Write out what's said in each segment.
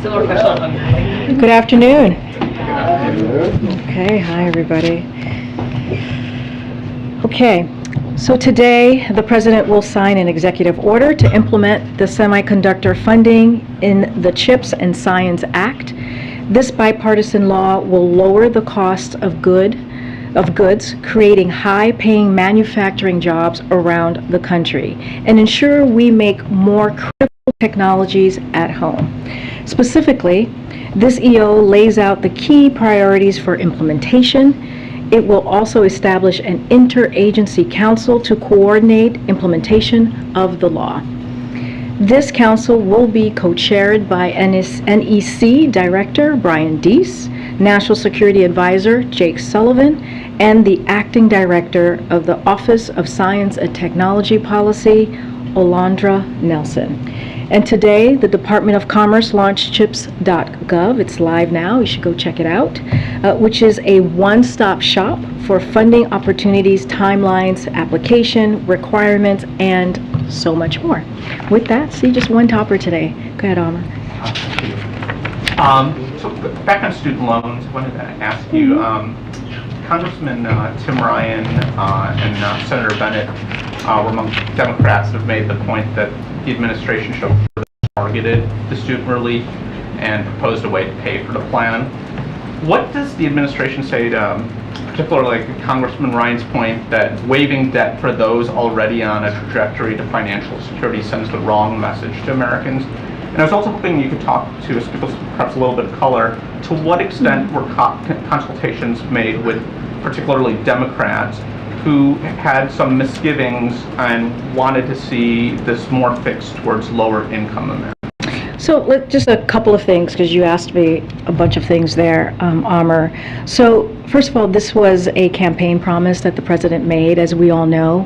Good afternoon. Okay, hi everybody. Okay, so today the President will sign an executive order to implement the semiconductor funding in the CHIPS and Science Act. This bipartisan law will lower the cost of goods, creating high-paying manufacturing jobs around the country, and ensure we make more critical technologies at home. Specifically, this EO lays out the key priorities for implementation. It will also establish an interagency council to coordinate implementation of the law. This council will be co-chaired by NEC Director Brian Deese, National Security Advisor Jake Sullivan, and the Acting Director of the Office of Science and Technology Policy, Olandra Nelson. And today, the Department of Commerce launched chips.gov. It's live now. You should go check it out, which is a one-stop shop for funding opportunities, timelines, application, requirements, and so much more. With that, see, just one topper today. Go ahead, Amr. So back on student loans, I wanted to ask you, Congressman Tim Ryan and Senator Bennett were among Democrats that have made the point that the administration should have targeted the student relief and proposed a way to pay for the plan. What does the administration say to, particularly like Congressman Ryan's point, that waiving debt for those already on a trajectory to financial security sends the wrong message to Americans? And I was also hoping you could talk to us, give us perhaps a little bit of color, to what extent were consultations made with particularly Democrats who had some misgivings and wanted to see this more fixed towards lower income Americans? So just a couple of things, because you asked me a bunch of things there, Amr. So first of all, this was a campaign promise that the president made, as we all know,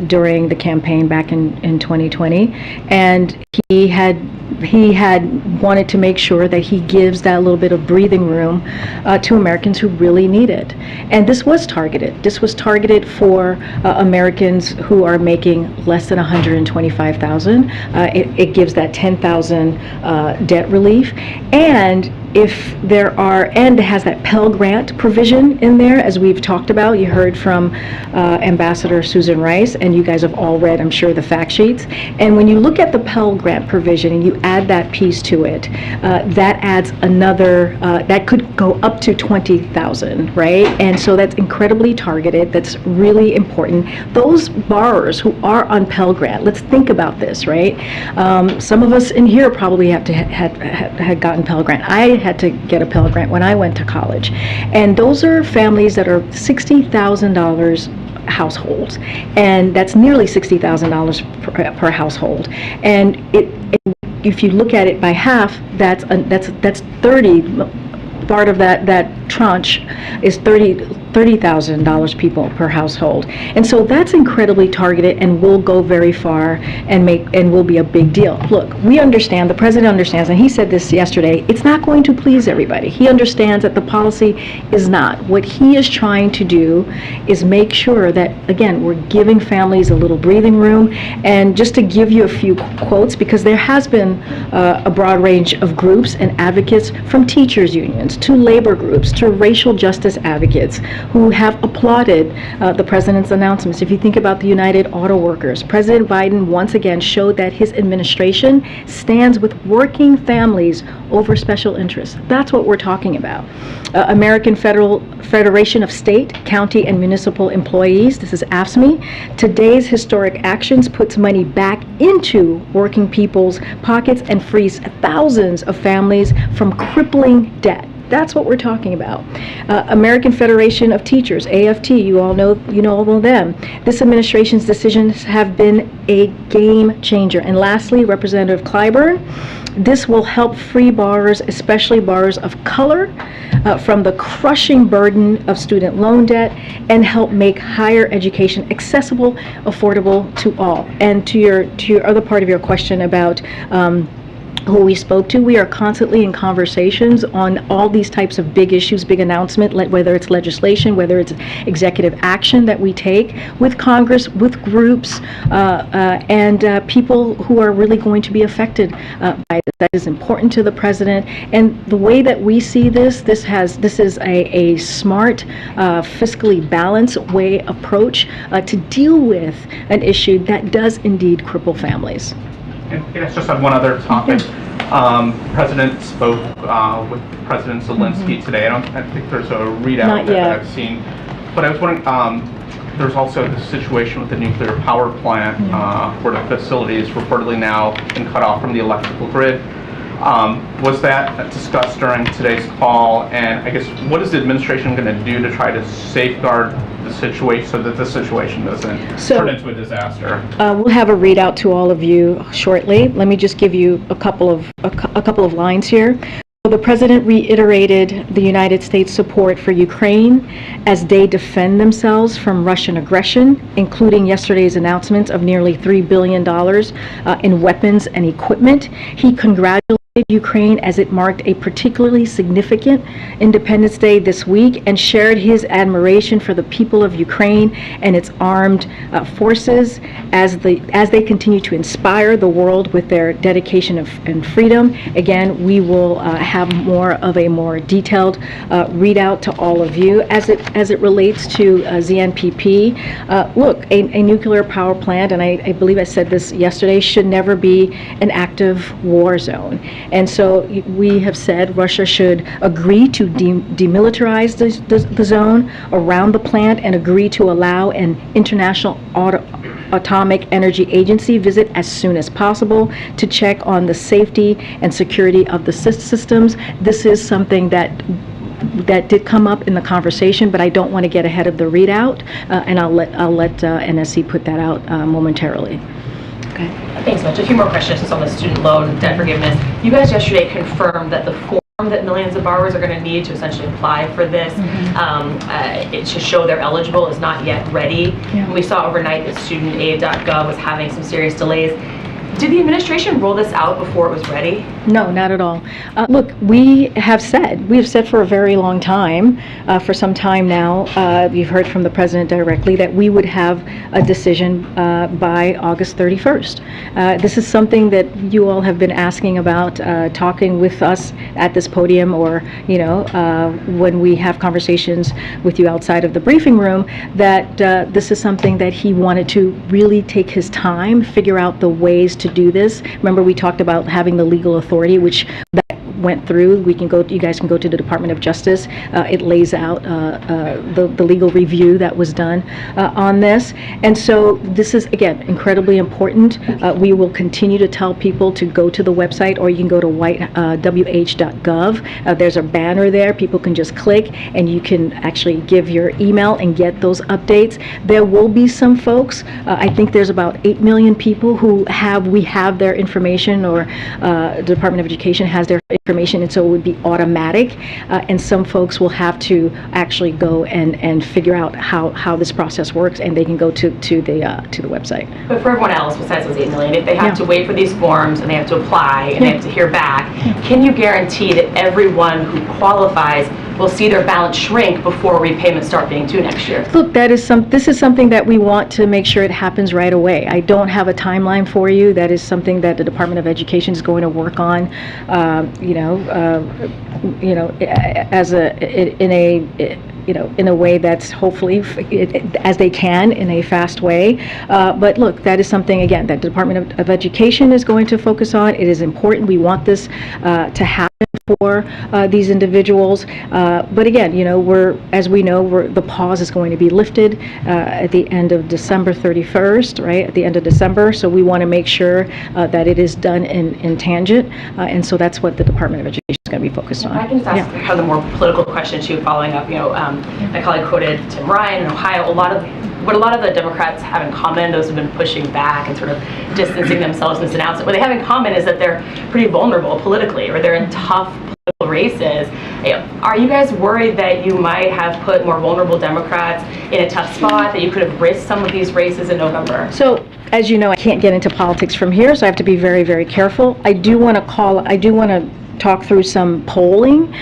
during the campaign back in 2020, and he had wanted to make sure that he gives that little bit of breathing room to Americans who really need it. And this was targeted. This was targeted for Americans who are making less than $125,000. It gives that $10,000 debt relief, and if there are, and it has that Pell Grant provision in there, as we've talked about. You heard from Ambassador Susan Rice, and you guys have all read, I'm sure, the fact sheets. And when you look at the Pell Grant provision and you add that piece to it, that adds another, that could go up to $20,000, right? And so that's incredibly targeted. That's really important. Those borrowers who are on Pell Grant, let's think about this, right? Some of us in here probably had gotten Pell Grant. I had to get a Pell Grant when I went to college, and those are families that are $60,000 households, and that's nearly $60,000 per household. And if you look at it by half, that's 30. Part of that tranche is $30,000 people per household, and so that's incredibly targeted and will go very far and will be a big deal. Look, we understand, the president understands, and he said this yesterday, it's not going to please everybody. He understands that the policy is not. What he is trying to do is make sure that, again, we're giving families a little breathing room. And just to give you a few quotes, because there has been a broad range of groups and advocates, from teachers unions to labor groups to racial justice advocates, who have applauded the president's announcements. If you think about the United Auto Workers, President Biden once again showed that his administration stands with working families over special interests. That's what we're talking about. American Federation of State, County, and Municipal Employees, this is AFSCME, today's historic actions puts money back into working people's pockets and frees thousands of families from crippling debt. That's what we're talking about. American Federation of Teachers, AFT, you all know them. This administration's decisions have been a game changer. And lastly, Representative Clyburn, this will help free borrowers, especially borrowers of color, from the crushing burden of student loan debt, and help make higher education accessible, affordable to all. And to your other part of your question about who we spoke to. We are constantly in conversations on all these types of big issues, big announcement, whether it's legislation, whether it's executive action that we take with Congress, with groups, and people who are really going to be affected by this. That is important to the president. And the way that we see this is a smart, fiscally balanced approach to deal with an issue that does indeed cripple families. And I guess just on one other topic, President spoke with President Zelensky today. I think there's a readout that I've seen, but I was wondering, there's also the situation with the nuclear power plant where the facility is reportedly now been cut off from the electrical grid. Was that discussed during today's call? And I guess what is the administration going to do to try to safeguard the situation so that the situation doesn't turn into a disaster? We'll have a readout to all of you shortly. Let me just give you a couple of lines here. The president reiterated the United States support for Ukraine as they defend themselves from Russian aggression, including yesterday's announcement of nearly $3 billion in weapons and equipment. He congratulated Ukraine as it marked a particularly significant Independence Day this week and shared his admiration for the people of Ukraine and its armed forces as they continue to inspire the world with their dedication and freedom. Again, we will have more detailed readout to all of you as it relates to ZNPP. Look, a nuclear power plant, and I believe I said this yesterday, should never be an active war zone. And so we have said Russia should agree to demilitarize the zone around the plant and agree to allow an international Atomic Energy Agency visit as soon as possible to check on the safety and security of the systems. This is something that did come up in the conversation, but I don't want to get ahead of the readout, and I'll let NSC put that out momentarily. Okay. Thanks much. A few more questions just on the student loan debt forgiveness. You guys yesterday confirmed that the form that millions of borrowers are going to need to essentially apply for this, it to show they're eligible, is not yet ready. Yeah. We saw overnight that studentaid.gov was having some serious delays. Did the administration roll this out before it was ready? No, not at all. Look, we have said for a very long time, for some time now, you've heard from the president directly, that we would have a decision by August 31st. This is something that you all have been asking about, talking with us at this podium, or when we have conversations with you outside of the briefing room, that this is something that he wanted to really take his time, figure out the ways to do this. Remember, we talked about having the legal authority, which that went through. You guys can go to the Department of Justice. It lays out the legal review that was done on this. And so this is, again, incredibly important. We will continue to tell people to go to the website, or you can go to wh.gov. There's a banner there. People can just click, and you can actually give your email and get those updates. There will be some folks, I think there's about 8 million people who we have their information, or the Department of Education has their information, and so it would be automatic, and some folks will have to actually go and figure out how this process works, and they can go to the website. But for everyone else besides those 8 million, if they have to wait for these forms and they have to apply and they have to hear back, can you guarantee that everyone who qualifies will see their balance shrink before repayments start being due next year? Look, this is something that we want to make sure it happens right away. I don't have a timeline for you. That is something that the Department of Education is going to work on, in a way that's hopefully, as they can, in a fast way. But look, that is something, again, that the Department of Education is going to focus on. It is important. We want this to happen for these individuals. But again, the pause is going to be lifted at the end of December 31st, right? At the end of December. So we want to make sure that it is done in tangent. And so that's what the Department of Education is going to be focused on. I can just ask kind of the more political question too, following up. My colleague quoted Tim Ryan in Ohio. What a lot of the Democrats have in common, those who've been pushing back and sort of distancing themselves from this announcement, what they have in common is that they're pretty vulnerable politically, or they're in tough political races. Are you guys worried that you might have put more vulnerable Democrats in a tough spot, that you could have risked some of these races in November? So as you know, I can't get into politics from here, so I have to be very, very careful. I do want to talk through some polling.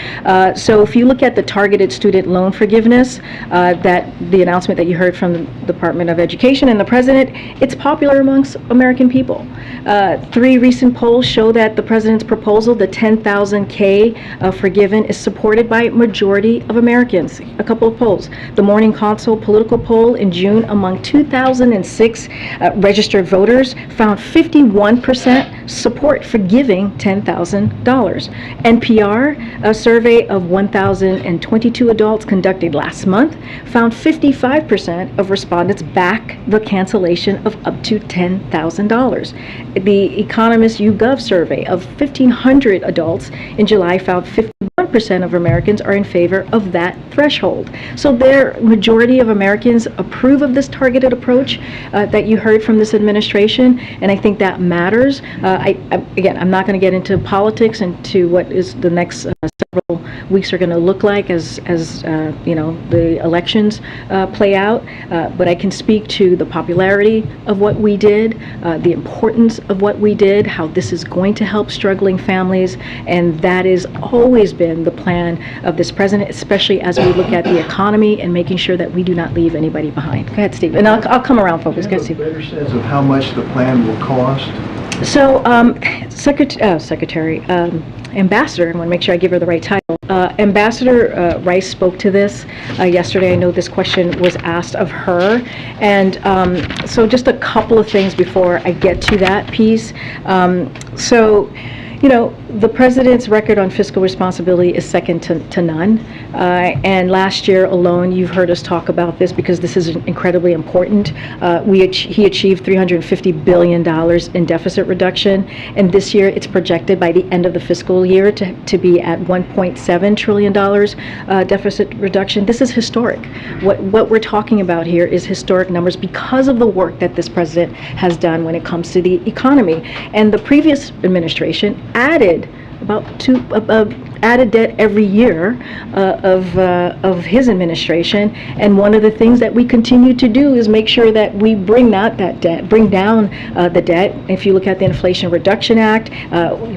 So if you look at the targeted student loan forgiveness, that the announcement that you heard from the Department of Education and the President, it's popular amongst American people. 3 recent polls show that the President's proposal, the $10,000 forgiven, is supported by a majority of Americans. A couple of polls. The Morning Consult political poll in June among 2,006 registered voters found 51% support for giving $10,000. NPR, a survey of 1,022 adults conducted last month, found 55% of respondents back the cancellation of up to $10,000. The Economist YouGov survey of 1,500 adults in July found 51% of Americans are in favor of that threshold. So the majority of Americans approve of this targeted approach that you heard from this administration, and I think that matters. Again, I'm not going to get into politics and to what is the next several weeks are going to look like as you know, the elections play out, but I can speak to the popularity of what we did, the importance of what we did, how this is going to help struggling families, and that has always been the plan of this president, especially as we look at the economy and making sure that we do not leave anybody behind. Go ahead, Steve, and I'll come around, folks. Go ahead, Steve. Do you have a better sense of how much the plan will cost? So, Ambassador, I want to make sure I give her the right title. Ambassador Rice spoke to this yesterday. I know this question was asked of her. And so just a couple of things before I get to that piece. So, you know, the president's record on fiscal responsibility is second to none. And last year alone, you've heard us talk about this because this is incredibly important. He achieved $350 billion in deficit reduction. And this year, it's projected by the end of the fiscal year to be at $1.7 trillion deficit reduction. This is historic. What we're talking about here is historic numbers because of the work that this president has done when it comes to the economy. And the previous administration added added debt every year of his administration, and one of the things that we continue to do is make sure that we bring down the debt. If you look at the Inflation Reduction Act,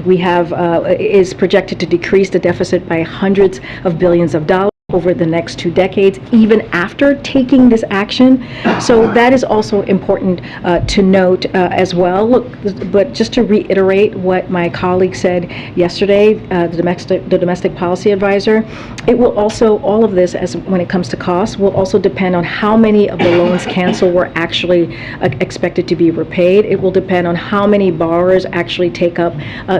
we have is projected to decrease the deficit by hundreds of billions of dollars over the next 2 decades, even after taking this action. So that is also important to note as well. Look, but just to reiterate what my colleague said yesterday, the domestic policy advisor, it will also, all of this, as when it comes to costs, will also depend on how many of the loans canceled were actually expected to be repaid. It will depend on how many borrowers actually take up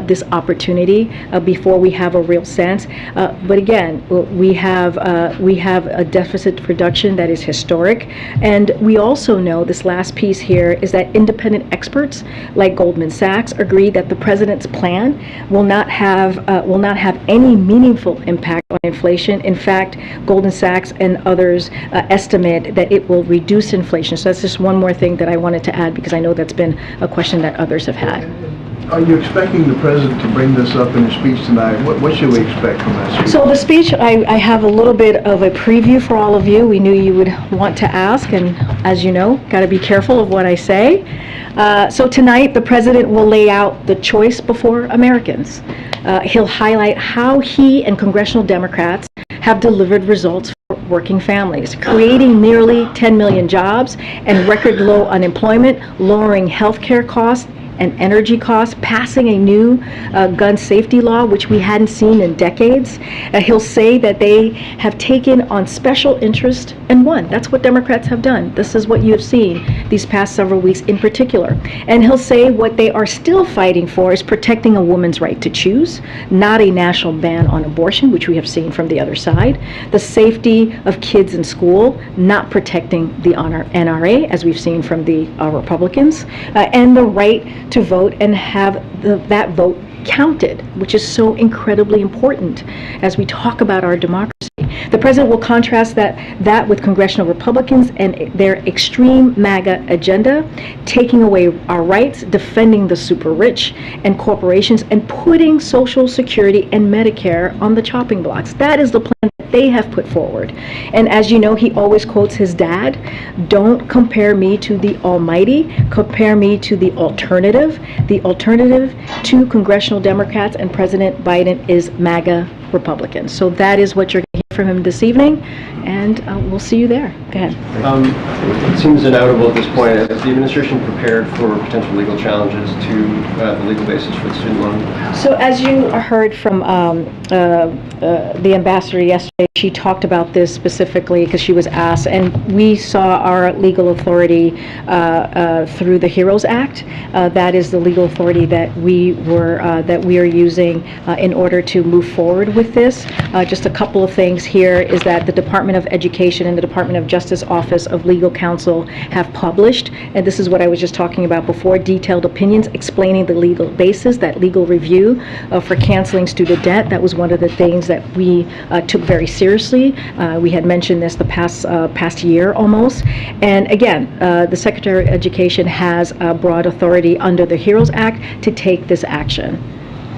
this opportunity before we have a real sense. But again, we have a deficit reduction that is historic, and we also know this last piece here is that independent experts like Goldman Sachs agree that the president's plan will not have any meaningful impact on inflation. In fact, Goldman Sachs and others estimate that it will reduce inflation. So that's just one more thing that I wanted to add because I know that's been a question that others have had. Are you expecting the president to bring this up in his speech tonight? What should we expect from that speech? So the speech, I have a little bit of a preview for all of you. We knew you would want to ask, and as you know, got to be careful of what I say. So tonight, the president will lay out the choice before Americans. He'll highlight how he and congressional Democrats have delivered results for working families, creating nearly 10 million jobs and record low unemployment, lowering health care costs and energy costs, passing a new gun safety law, which we hadn't seen in decades. He'll say that they have taken on special interest and won. That's what Democrats have done. This is what you have seen these past several weeks in particular. And he'll say what they are still fighting for is protecting a woman's right to choose, not a national ban on abortion, which we have seen from the other side, the safety of kids in school, not protecting the NRA, as we've seen from the Republicans, and the right to vote and have that vote counted, which is so incredibly important as we talk about our democracy. The president will contrast that with congressional Republicans and their extreme MAGA agenda, taking away our rights, defending the super rich and corporations, and putting Social Security and Medicare on the chopping blocks. That is the plan that they have put forward. And as you know, he always quotes his dad, "Don't compare me to the almighty, compare me to the alternative." The alternative to congressional Democrats and President Biden is MAGA Republicans. So that is what you're going to hear from him this evening, and we'll see you there. Go ahead. It seems inevitable at this point. Is the administration prepared for potential legal challenges to the legal basis for the student loan? So as you heard from the ambassador yesterday, she talked about this specifically because she was asked, and we saw our legal authority through the HEROES Act. That is the legal authority that we are using in order to move forward with this. Just a couple of things here is that the Department of Education and the Department of Justice Office of Legal Counsel have published, and this is what I was just talking about before, detailed opinions explaining the legal basis, that legal review for canceling student debt. That was one of the things that we took very seriously. We had mentioned this the past year almost. And again, the Secretary of Education has broad authority under the HEROES Act to take this action.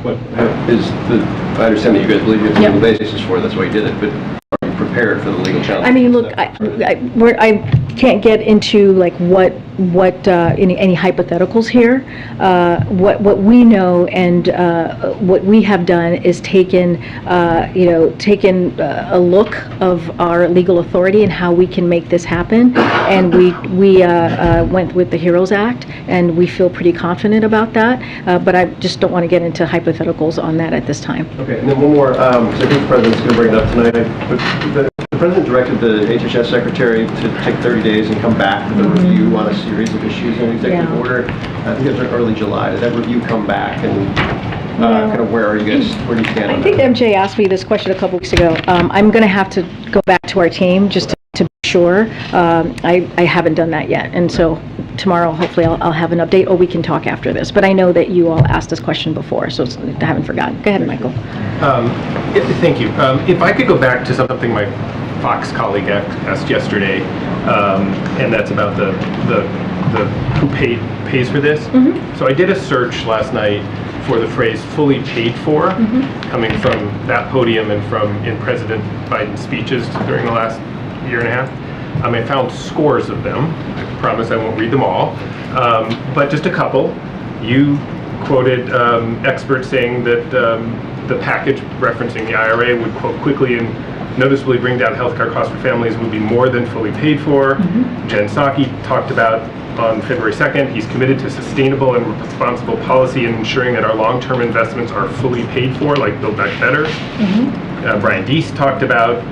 I understand that you guys believe you have the legal basis for it, that's why you did it, but are you prepared for the legal challenge? I mean, look, I can't get into like what any hypotheticals here. What we know and what we have done is taken a look of our legal authority and how we can make this happen, and we went with the HEROES Act, and we feel pretty confident about that. But I just don't want to get into hypotheticals on that at this time. Okay, and then one more, because I think the President's going to bring it up tonight, but the President directed the HHS Secretary to take 30 days and come back with a review on a series of issues in executive order. I think it was early July. Did that review come back, and kind of where do you stand on that? I think MJ asked me this question a couple weeks ago. I'm going to have to go back to our team just to be sure. I haven't done that yet, and so tomorrow hopefully I'll have an update, or we can talk after this. But I know that you all asked this question before, so I haven't forgotten. Go ahead, Michael. Thank you. If I could go back to something my Fox colleague asked yesterday, and that's about the who pays for this. Mm-hmm. So I did a search last night for the phrase "fully paid for," coming from that podium and from in President Biden's speeches during the last year and a half. I found scores of them. I promise I won't read them all, but just a couple. You quoted experts saying that the package referencing the IRA would, quote, quickly and noticeably bring down healthcare costs for families, would be more than fully paid for. Jen Psaki talked about on February 2nd, he's committed to sustainable and responsible policy and ensuring that our long-term investments are fully paid for, like Build Back Better. Brian Deese talked about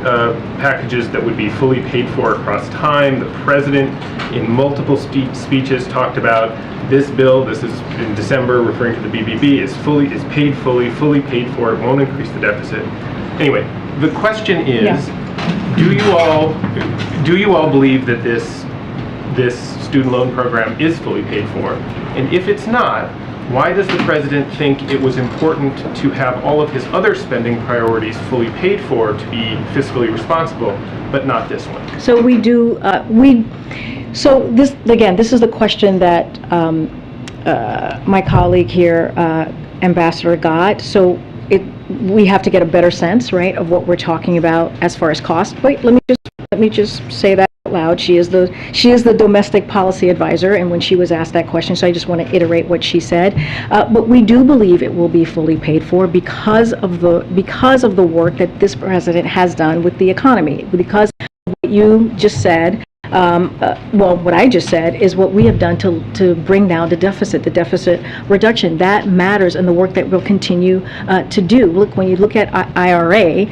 packages that would be fully paid for across time. The president, in multiple speeches, talked about this bill. This is in December, referring to the BBB, is paid fully paid for. It won't increase the deficit. Anyway, the question is, do you all believe that this student loan program is fully paid for? And if it's not, why does the president think it was important to have all of his other spending priorities fully paid for to be fiscally responsible, but not this one? So we do, so this, again, this is the question that my colleague here, Ambassador, got. So we have to get a better sense, right, of what we're talking about as far as cost. Wait, let me just say that out loud. She is the domestic policy advisor, and when she was asked that question, so I just want to iterate what she said. But we do believe it will be fully paid for because of the work that this president has done with the economy, because of what you just said. What I just said is what we have done to bring down the deficit reduction. That matters, and the work that we'll continue to do. Look, when you look at IRA,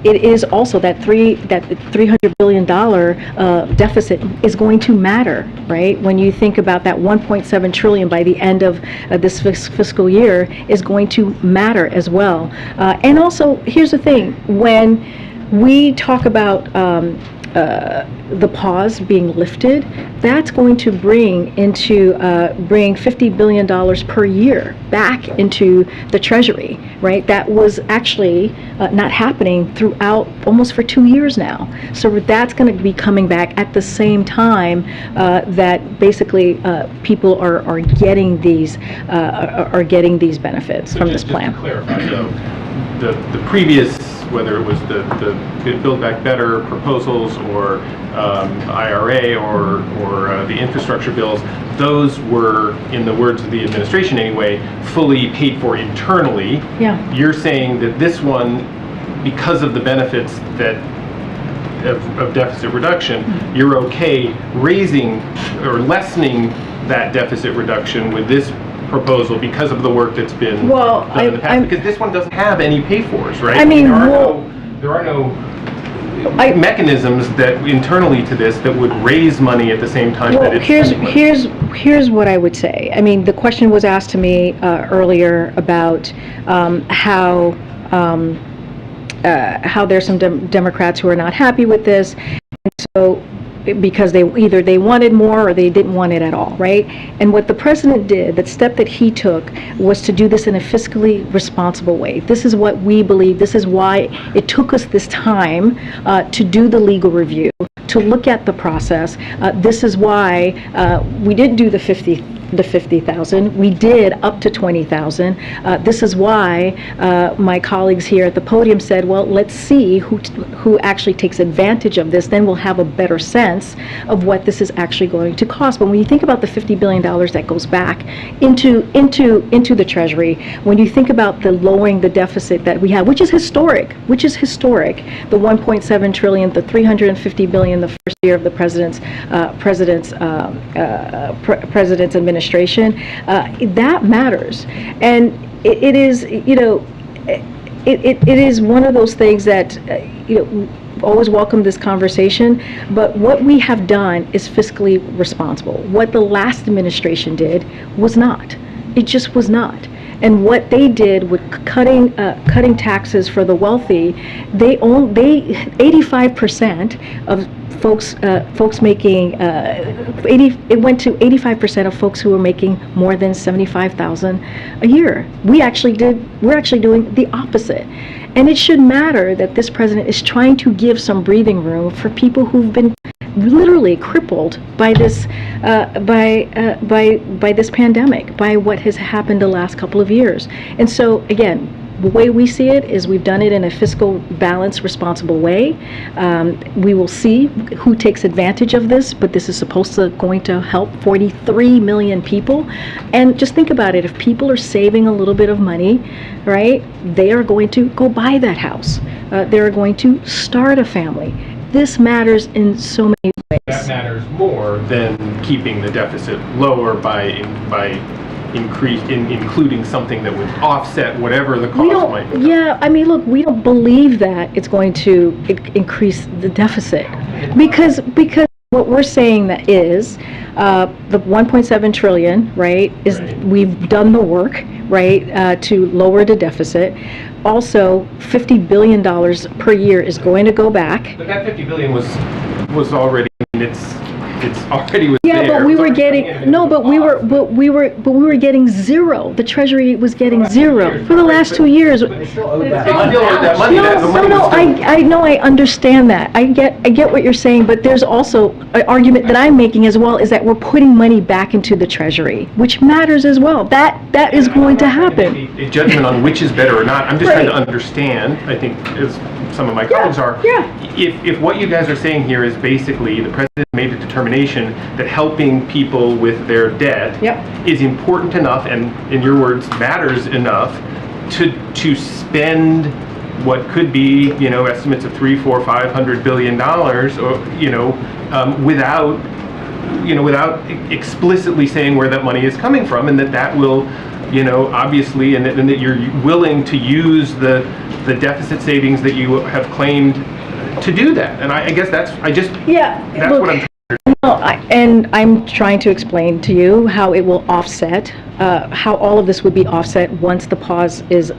it is also that $300 billion deficit is going to matter, right? When you think about that $1.7 trillion by the end of this fiscal year is going to matter as well. And also, here's the thing: when we talk about the pause being lifted, that's going to bring $50 billion per year back into the Treasury, right? That was actually not happening throughout almost for 2 years now. So that's going to be coming back at the same time that basically people are getting these benefits from this plan. Just to clarify, though, the previous, whether it was the Build Back Better proposals or IRA or the infrastructure bills, those were, in the words of the administration anyway, fully paid for internally. Yeah. You're saying that this one, because of the benefits that of deficit reduction, you're okay raising or lessening that deficit reduction with this proposal because of the work that's been done in the past, because this one doesn't have any pay-fors, right? I mean, there are no mechanisms that internally to this that would raise money at the same time that it's here's what I would say. I mean, the question was asked to me earlier about how there's some Democrats who are not happy with this, and so because they wanted more or they didn't want it at all, right? And what the president did, the step that he took, was to do this in a fiscally responsible way. This is what we believe. This is why it took us this time to do the legal review, to look at the process. This is why we didn't do the 50,000. We did up to 20,000. This is why my colleagues here at the podium said, well, let's see who actually takes advantage of this. Then we'll have a better sense of what this is actually going to cost. But when you think about the $50 billion that goes back into the Treasury, when you think about the lowering the deficit that we have, which is historic, the 1.7 trillion, the 350 billion the first year of the president's administration, that matters. And it is, it is one of those things that, always welcome this conversation, but what we have done is fiscally responsible. What the last administration did was not. It just was not. And what they did with cutting taxes for the wealthy, 85% of folks making it went to 85% of folks who were making more than $75,000 a year. We're actually doing the opposite. And it should matter that this president is trying to give some breathing room for people who've been literally crippled by this by this pandemic, by what has happened the last couple of years. And so again, the way we see it is we've done it in a fiscal balanced, responsible way. We will see who takes advantage of this, but this is going to help 43 million people. And just think about it, if people are saving a little bit of money, right, they are going to go buy that house. They are going to start a family. This matters in so many ways. That matters more than keeping the deficit lower by including something that would offset whatever the cost might be. Yeah, I mean, look, we don't believe that it's going to increase the deficit, because what we're saying that is the 1.7 trillion, right? We've done the work, right, to lower the deficit. Also, $50 billion per year is going to go back. But that 50 billion was already, it's already was yeah, there. but we were getting we were getting zero. The Treasury was getting zero for the last 2 years. They still owe that They money. still owe that money. I know, I understand that. I get what you're saying, but there's also an argument that I'm making as well, is that we're putting money back into the Treasury, which matters as well. That is going to happen. A judgment on which is better or not. I'm just trying to understand, I think, as some of my colleagues are, if what you guys are saying here is basically the president made a determination that helping people with their debt is important enough, and in your words, matters enough to spend what could be, estimates of $300, $400, $500 billion, without explicitly saying where that money is coming from, and that will, obviously, and that you're willing to use the deficit savings that you have claimed to do that. And I guess that's what I'm trying to No, And I'm trying to explain to you how it will offset, how all of this would be offset once the pause is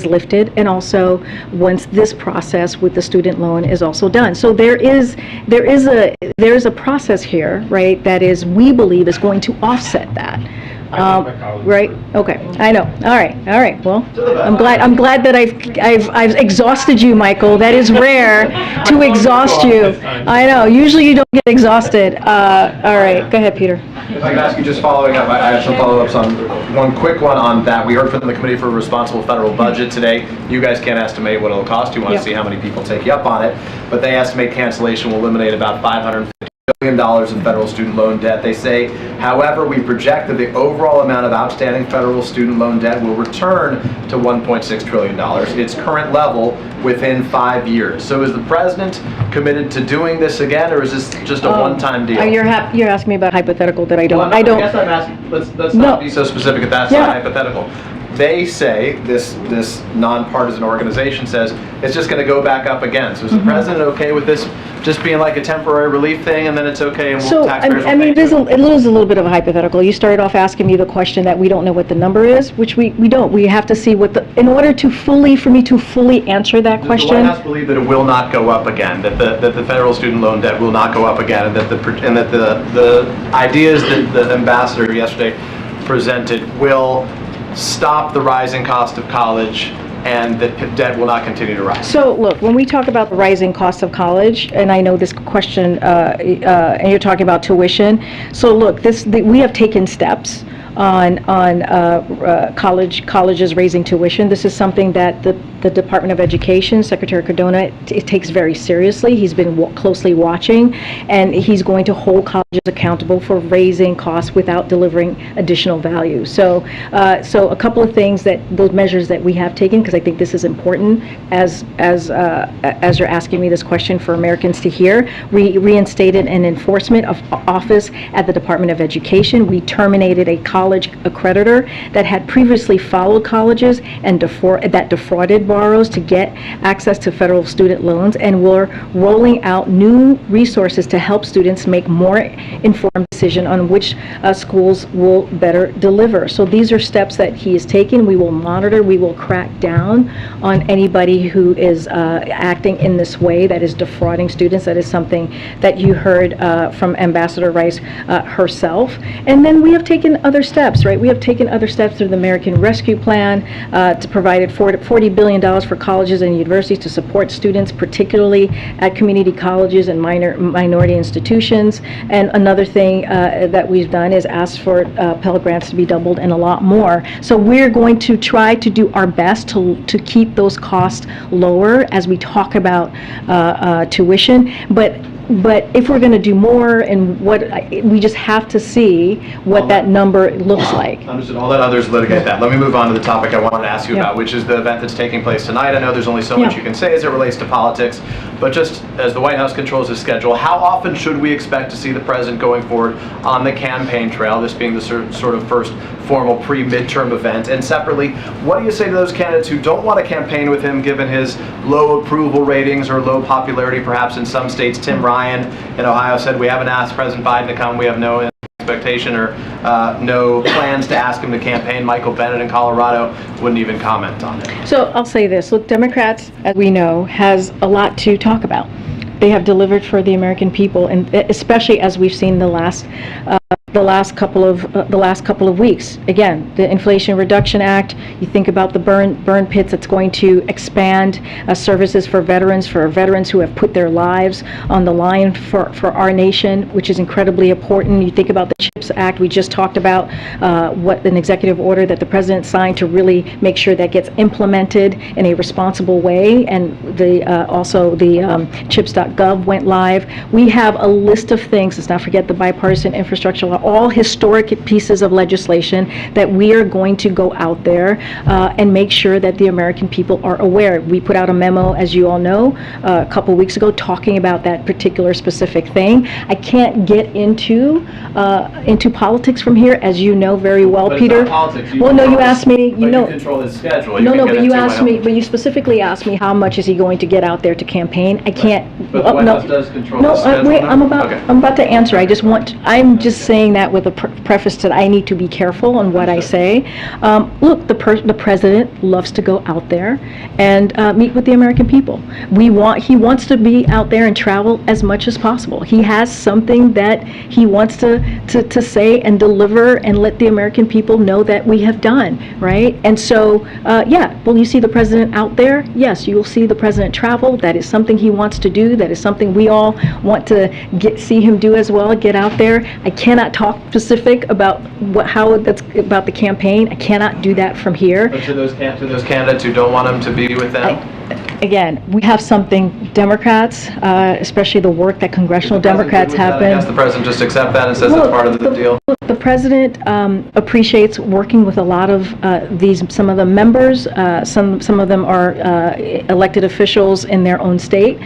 lifted, and also once this process with the student loan is also done. So there is a process here, right, that is, we believe is going to offset that. Right? Okay. I know. All right. Well, I'm glad that I've exhausted you, Michael. That is rare to exhaust you. I know. Usually you don't get exhausted. All right. Go ahead, Peter. If I could ask you, just following up, I have some follow-ups on one quick one on that. We heard from the Committee for a Responsible Federal Budget today. You guys can't estimate what it'll cost. You want to see how many people take you up on it. But they estimate cancellation will eliminate about $550 billion in federal student loan debt. They say, however, we project that the overall amount of outstanding federal student loan debt will return to $1.6 trillion, its current level, within 5 years. So is the president committed to doing this again, or is this just a one-time deal? You're asking me about hypothetical that I don't. Well, I guess I'm asking, let's not be so specific if that's not hypothetical. They say, this nonpartisan organization says, it's just going to go back up again. So is the president okay with this just being like a temporary relief thing, and then it's okay, and taxpayers will pay? It is a little bit of a hypothetical. You started off asking me the question that we don't know what the number is, which we don't. We have to see what in order to for me to fully answer that question. Does the White House believe that it will not go up again, that the federal student loan debt will not go up again, and that the ideas that the ambassador yesterday presented will stop the rising cost of college, and that debt will not continue to rise? So look, when we talk about the rising cost of college, and I know this question, and you're talking about tuition. So look, we have taken steps on colleges raising tuition. This is something that the Department of Education, Secretary Cardona, takes very seriously. He's been closely watching, and he's going to hold colleges accountable for raising costs without delivering additional value. So a couple of things, those measures that we have taken, because I think this is important as you're asking me this question for Americans to hear. We reinstated an enforcement office at the Department of Education. We terminated a college accreditor that had previously followed colleges and that defrauded borrowers to get access to federal student loans, and we're rolling out new resources to help students make more informed decision on which schools will better deliver. So these are steps that he is taking. We will monitor, we will crack down on anybody who is acting in this way, that is defrauding students. That is something that you heard from Ambassador Rice herself. And then we have taken other steps, right? We have taken other steps through the American Rescue Plan to provide $40 billion for colleges and universities to support students, particularly at community colleges and minority institutions. And another thing that we've done is ask for Pell Grants to be doubled and a lot more. So we're going to try to do our best to keep those costs lower as we talk about tuition. But if we're going to do more, and we just have to see what that number looks like. Understood. I'll let others litigate that. Let me move on to the topic I wanted to ask you about, which is the event that's taking place tonight. I know there's only so much you can say as it relates to politics, but just as the White House controls his schedule, how often should we expect to see the president going forward on the campaign trail, this being the sort of first formal pre-midterm event? And separately, what do you say to those candidates who don't want to campaign with him given his low approval ratings or low popularity perhaps in some states? Tim Ryan in Ohio said, we haven't asked President Biden to come, we have no expectation or no plans to ask him to campaign. Michael Bennet in Colorado wouldn't even comment on it. So I'll say this, look, Democrats, as we know, has a lot to talk about. They have delivered for the American people, and especially as we've seen the last couple of weeks. Again, the Inflation Reduction Act, you think about the burn pits that's going to expand services for veterans who have put their lives on the line for our nation, which is incredibly important. You think about the CHIPS Act, we just talked about what an executive order that the president signed to really make sure that gets implemented in a responsible way, and also the CHIPS.gov went live. We have a list of things. Let's not forget the bipartisan infrastructure all historic pieces of legislation that we are going to go out there and make sure that the American people are aware. We put out a memo, as you all know, a couple weeks ago, talking about that particular specific thing. I can't get into politics from here, as you know very well, But Peter. it's not politics. Well, no, you asked me, But you control his schedule. No, can get but you into asked me, but you specifically asked me how much is he going to get out there to campaign. I can't. But the White House does control No, the schedule wait, now? Okay. I'm about to answer. I'm just saying that with a preface that I need to be careful on what I say. Look, the president loves to go out there and meet with the American people. He wants to be out there and travel as much as possible. He has something that he wants to say and deliver and let the American people know that we have done, right? And so, will you see the president out there? Yes, you will see the president travel. That is something he wants to do. That is something we all want to see him do as well, get out there. I cannot talk specific about how that's about the campaign. I cannot do that from here. But to those candidates who don't want him to be with them? Again, we have something, Democrats, especially the work that congressional Democrats have I been. guess the president just accept that and says Look, it's part of the deal? The president appreciates working with a lot of some of the members. Some of them are elected officials in their own state.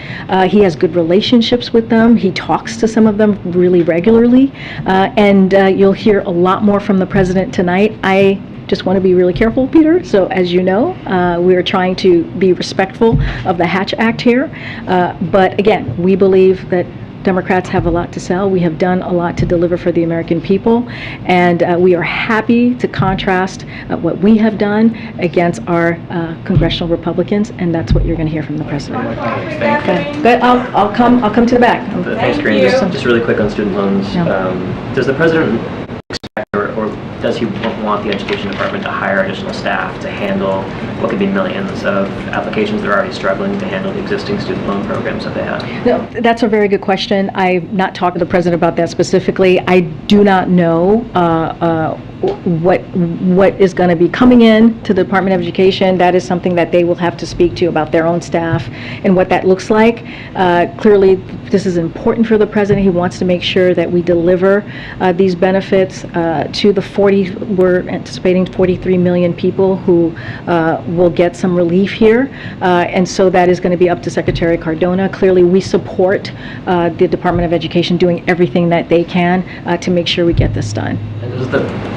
He has good relationships with them. He talks to some of them really regularly. And you'll hear a lot more from the president tonight. I just want to be really careful, Peter. So as you know, we are trying to be respectful of the Hatch Act here. But again, we believe that Democrats have a lot to sell. We have done a lot to deliver for the American people, and we are happy to contrast what we have done against our congressional Republicans, and that's what you're going to hear from the president. Okay. Good. I'll come to the back. Thanks, Karine. Just really quick on student loans. Does the president expect or does he want the Education Department to hire additional staff to handle what could be millions of applications that are already struggling to handle the existing student loan programs that they have? No, that's a very good question. I've not talked to the president about that specifically. I do not know what is going to be coming in to the Department of Education. That is something that they will have to speak to about their own staff and what that looks like. Clearly, this is important for the president. He wants to make sure that we deliver these benefits to the we're anticipating 43 million people who will get some relief here. And so that is going to be up to Secretary Cardona. Clearly, we support the Department of Education doing everything that they can to make sure we get this done. And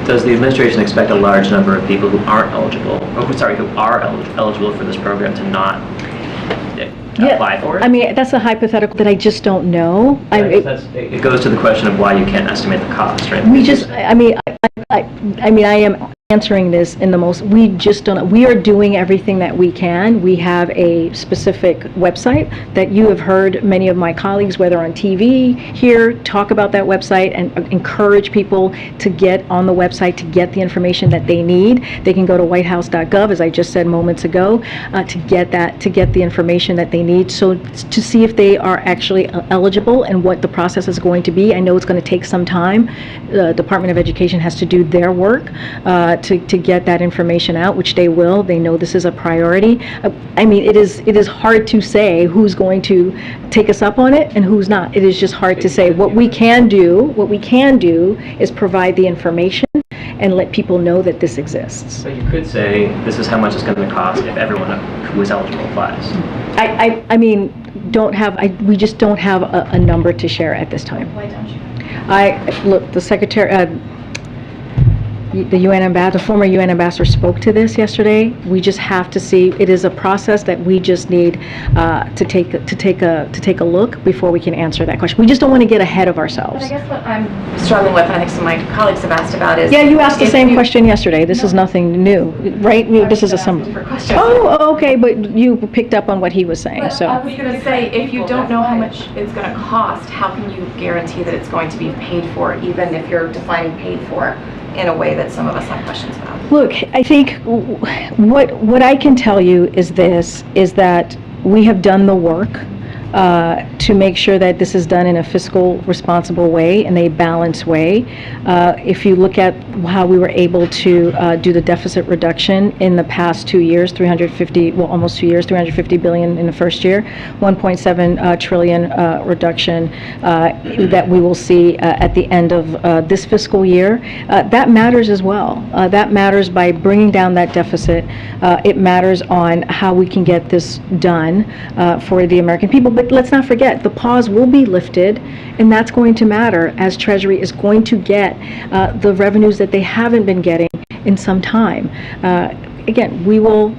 does the administration expect a large number of people who aren't eligible, who are eligible for this program to not apply for it? I mean, that's a hypothetical that I just don't know. It goes to the question of why you can't estimate the cost, right? I am answering this in the most, we just don't, we are doing everything that we can. We have a specific website that you have heard many of my colleagues, whether on TV, here, talk about that website and encourage people to get on the website to get the information that they need. They can go to whitehouse.gov, as I just said moments ago, to get the information that they need. So to see if they are actually eligible and what the process is going to be. I know it's going to take some time. The Department of Education has to do their work to get that information out, which they will. They know this is a priority. I mean, it is hard to say who's going to take us up on it and who's not. It is just hard to say. What we can do is provide the information and let people know that this exists. So you could say this is how much it's going to cost if everyone who is eligible applies. I mean, we just don't have a number to share at this time. Why don't you? Look, the secretary, the UN ambassador, the former UN ambassador spoke to this yesterday. We just have to see. It is a process that we just need to take a look before we can answer that question. We just don't want to get ahead of ourselves. But I guess what I'm struggling with, and I think some of my colleagues have asked about is... Yeah, you asked the same question yesterday. This is nothing new, right? This is a similar... Oh, okay, but you picked up on what he was saying, so... I was going to say, if you don't know how much it's going to cost, how can you guarantee that it's going to be paid for, even if you're defining paid for in a way that some of us have questions about? Look, I think what I can tell you is this, is that we have done the work to make sure that this is done in a fiscal responsible way, in a balanced way. If you look at how we were able to do the deficit reduction in the past 2 years, almost 2 years, 350 billion in the first year, 1.7 trillion reduction that we will see at the end of this fiscal year, that matters as well. That matters by bringing down that deficit. It matters on how we can get this done for the American people. But let's not forget, the pause will be lifted, and that's going to matter as Treasury is going to get the revenues that they haven't been getting in some time. Again, we will,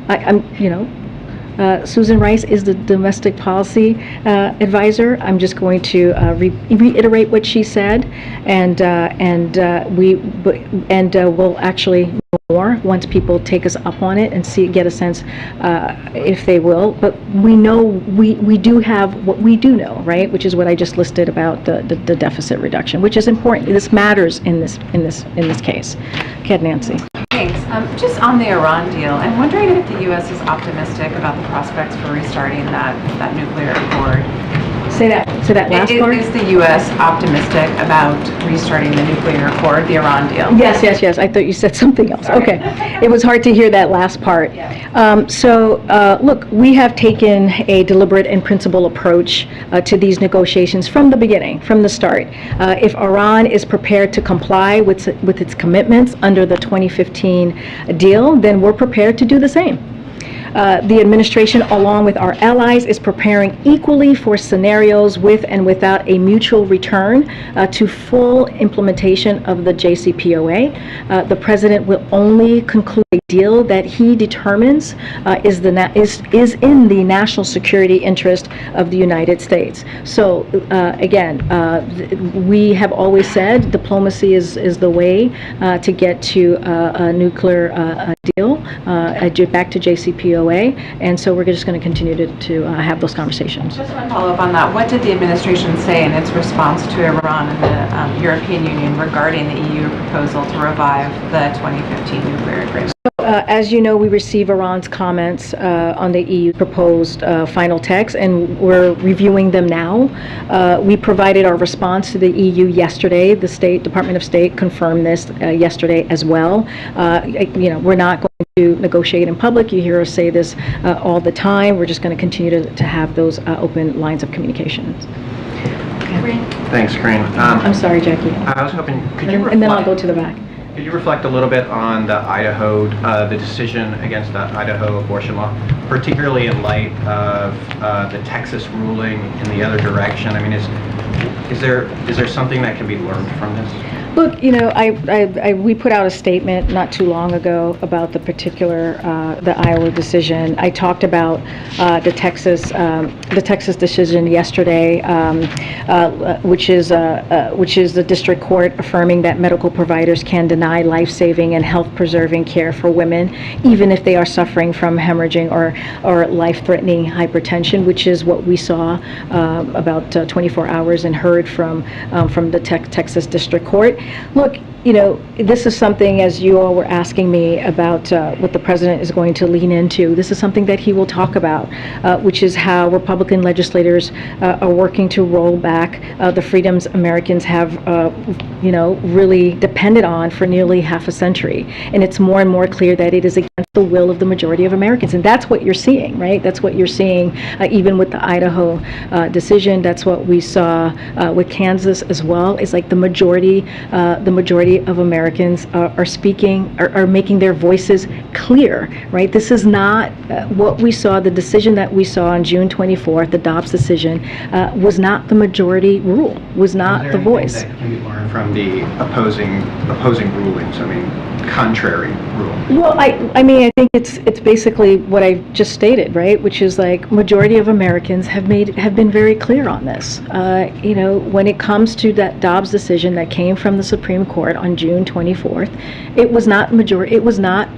Susan Rice is the domestic policy advisor. I'm just going to reiterate what she said, and we'll actually know more once people take us up on it and get a sense if they will. But we know we do have what we do know, right? Which is what I just listed about the deficit reduction, which is important. This matters in this case. Okay, Nancy. Thanks. Just on the Iran deal, I'm wondering if the U.S. is optimistic about the prospects for restarting that nuclear accord. Say that last part. Is the U.S. optimistic about restarting the nuclear accord, the Iran deal? Yes. I thought you said something else. Sorry. Okay. It was hard to hear that last part. Look, we have taken a deliberate and principled approach to these negotiations from the beginning, from the start. If Iran is prepared to comply with its commitments under the 2015 deal, then we're prepared to do the same. The administration, along with our allies, is preparing equally for scenarios with and without a mutual return to full implementation of the JCPOA. The president will only conclude a deal that he determines is in the national security interest of the United States. So again, we have always said diplomacy is the way to get to a nuclear deal, back to JCPOA. And so we're just going to continue to have those conversations. Just one follow-up on that. What did the administration say in its response to Iran and the European Union regarding the EU proposal to revive the 2015 nuclear agreement? As you know, we receive Iran's comments on the EU proposed final text, and we're reviewing them now. We provided our response to the EU yesterday. The Department of State confirmed this yesterday as well. We're not going to negotiate in public. You hear us say this all the time. We're just going to continue to have those open lines of communications. Thanks, Karine. I'm sorry, Jackie. I was hoping, could you reflect? And then I'll go to the back. Could you reflect a little bit on the decision against the Idaho abortion law, particularly in light of the Texas ruling in the other direction? I mean, is there something that can be learned from this? Look, we put out a statement not too long ago about the particular, the Iowa decision. I talked about the Texas decision yesterday, which is the district court affirming that medical providers can deny life-saving and health-preserving care for women, even if they are suffering from hemorrhaging or life-threatening hypertension, which is what we saw about 24 hours and heard from the Texas district court. Look, this is something, as you all were asking me about what the president is going to lean into, this is something that he will talk about, which is how Republican legislators are working to roll back the freedoms Americans have, really depended on for nearly half a century. And it's more and more clear that it is against the will of the majority of Americans. And that's what you're seeing, right? That's what you're seeing even with the Idaho decision. That's what we saw with Kansas as well. It's like the majority of Americans are making their voices clear, right? This is not what we saw, the decision that we saw on June 24th, the Dobbs decision, was not the majority rule, was not the voice. Is there anything that can be learned from the opposing rulings? I mean, contrary rulings? Well, I think it's basically what I just stated, right? Which is like majority of Americans have been very clear on this. When it comes to that Dobbs decision that came from the Supreme Court on June 24th, it was not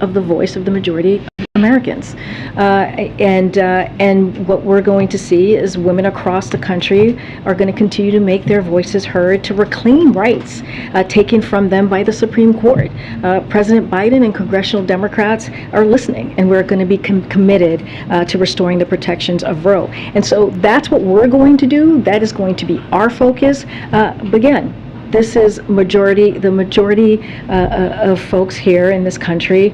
of the voice of the majority of Americans. And what we're going to see is women across the country are going to continue to make their voices heard to reclaim rights taken from them by the Supreme Court. President Biden and congressional Democrats are listening, and we're going to be committed to restoring the protections of Roe. And so that's what we're going to do. That is going to be our focus. But again, this is the majority of folks here in this country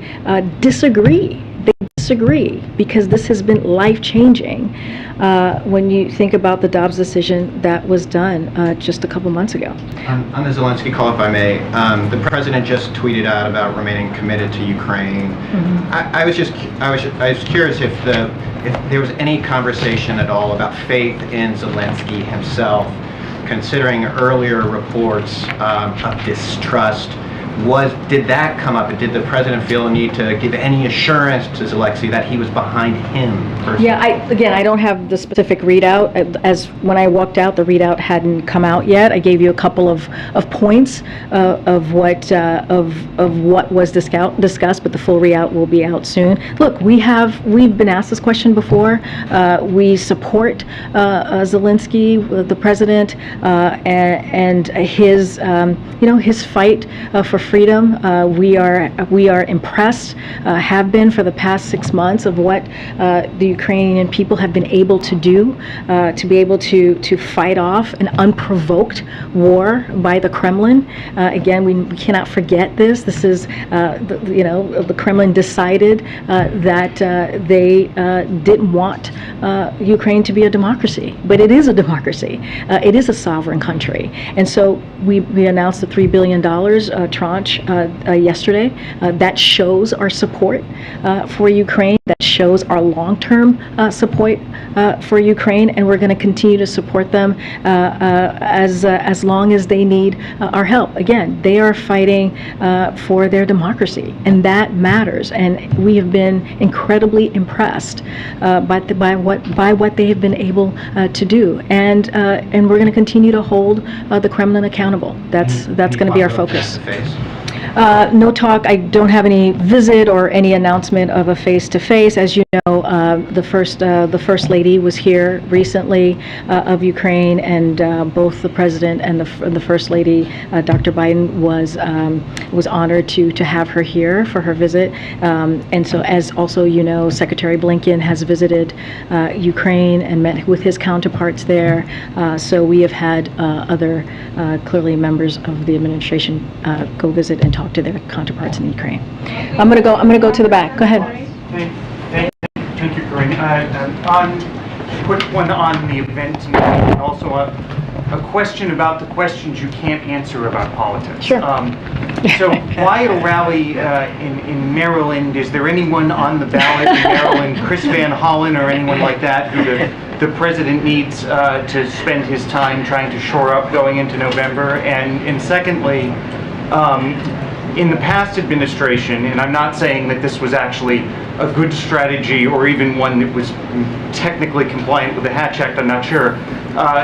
disagree. They disagree because this has been life-changing when you think about the Dobbs decision that was done just a couple months ago. On the Zelensky call, if I may, the president just tweeted out about remaining committed to Ukraine. I was curious if there was any conversation at all about faith in Zelensky himself, considering earlier reports of distrust. Did that come up? Did the president feel a need to give any assurance to Zelensky that he was behind him personally? Yeah, I don't have the specific readout. As when I walked out, the readout hadn't come out yet. I gave you a couple of points of what was discussed, but the full readout will be out soon. Look, we've been asked this question before. We support Zelensky, the president, and his his fight for freedom. We are impressed, have been for the past 6 months, of what the Ukrainian people have been able to do, to be able to fight off an unprovoked war by the Kremlin. Again, we cannot forget this. This is, the Kremlin decided that they didn't want Ukraine to be a democracy, but it is a democracy. It is a sovereign country. And so we announced the $3 billion tranche yesterday. That shows our support for Ukraine. That shows our long-term support for Ukraine, and we're going to continue to support them as long as they need our help. Again, they are fighting for their democracy, and that matters. And we have been incredibly impressed by what they have been able to do, and we're going to continue to hold the Kremlin accountable. That's going to be our focus. No talk. I don't have any visit or any announcement of a face-to-face. As you know, the first lady was here recently of Ukraine, and both the president and the first lady, Dr. Biden, was honored to have her here for her visit. And so, as also you know, Secretary Blinken has visited Ukraine and met with his counterparts there. So we have had other clearly members of the administration go visit and talk to their counterparts in Ukraine. I'm gonna go to the back. Go ahead. Thank you, Karine. A quick one on the event tonight, and also a question about the questions you can't answer about politics. Sure. So why a rally in Maryland? Is there anyone on the ballot in Maryland, Chris Van Hollen or anyone like that, who the president needs to spend his time trying to shore up going into November? And secondly, in the past administration, and I'm not saying that this was actually a good strategy or even one that was technically compliant with the Hatch Act, I'm not sure.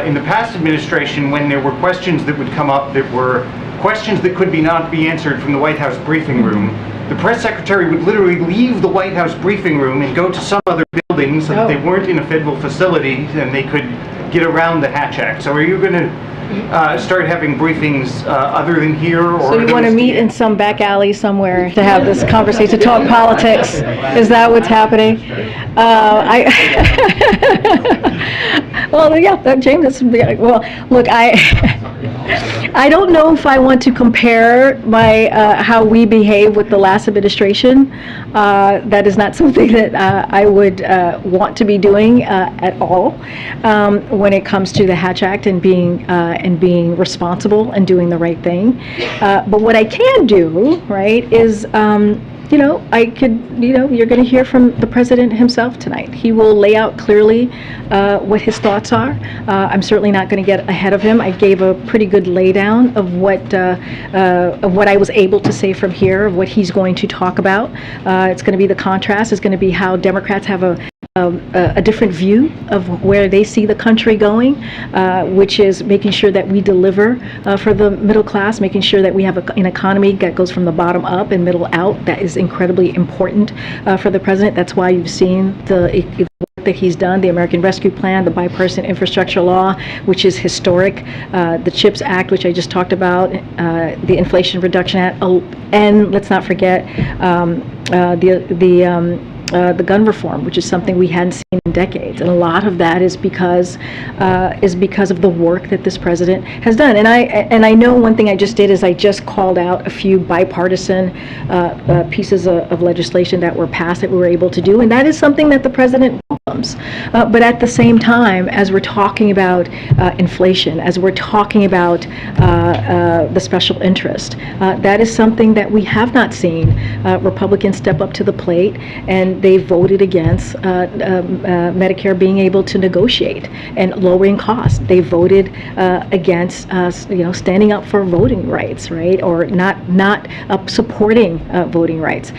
In the past administration, when there were questions that would come up that were questions that could not be answered from the White House briefing room, the press secretary would literally leave the White House briefing room and go to some other building so that they weren't in a federal facility and they could get around the Hatch Act. So are you going to start having briefings other than here? Or so you want to meet in some back alley somewhere to have this conversation, to talk politics? Is that what's happening? Well, yeah, James. Well, look, I don't know if I want to compare how we behave with the last administration. That is not something that I would want to be doing at all when it comes to the Hatch Act and being responsible and doing the right thing. But what I can do, right, is you're going to hear from the president himself tonight. He will lay out clearly what his thoughts are. I'm certainly not going to get ahead of him. I gave a pretty good laydown of what I was able to say from here, of what he's going to talk about. It's going to be the contrast. It's going to be how Democrats have a a different view of where they see the country going, which is making sure that we deliver for the middle class, making sure that we have an economy that goes from the bottom up and middle out. That is incredibly important for the president. That's why you've seen the work that he's done, the American Rescue Plan, the bipartisan infrastructure law, which is historic, the CHIPS Act, which I just talked about, the Inflation Reduction Act, and let's not forget the gun reform, which is something we hadn't seen in decades, and a lot of that is because of the work that this president has done. And I know one thing I just did is I just called out a few bipartisan pieces of legislation that were passed that we were able to do, and that is something that the president welcomes. But at the same time, as we're talking about inflation, as we're talking about the special interest, that is something that we have not seen Republicans step up to the plate, and they voted against Medicare being able to negotiate and lowering costs. They voted against standing up for voting rights, right, or not supporting voting rights.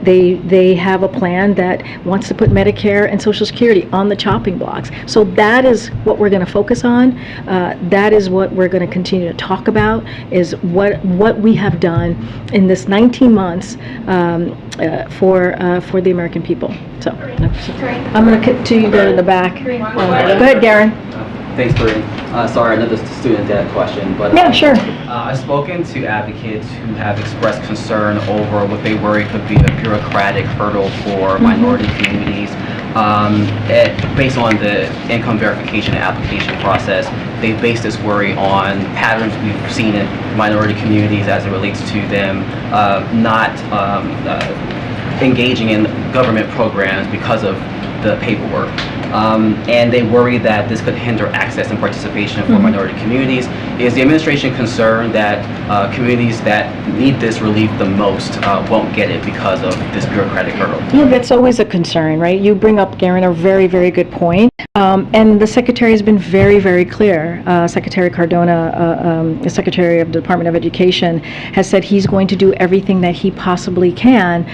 They have a plan that wants to put Medicare and Social Security on the chopping blocks. So that is what we're going to focus on. That is what we're going to continue to talk about, is what we have done in this 19 months for the American people. So I'm going to cut to you there in the back. Go ahead, Garen. Thanks, Karine. Sorry, another student debt question, but yeah, sure. I've spoken to advocates who have expressed concern over what they worry could be a bureaucratic hurdle for minority communities. Based on the income verification and application process, they've based this worry on patterns we've seen in minority communities as it relates to them not engaging in government programs because of the paperwork. And they worry that this could hinder access and participation for minority communities. Is the administration concerned that communities that need this relief the most won't get it because of this bureaucratic hurdle? Yeah, that's always a concern, right? You bring up, Garen, a very, very good point. And the Secretary has been very, very clear. Secretary Cardona, the Secretary of the Department of Education, has said he's going to do everything that he possibly can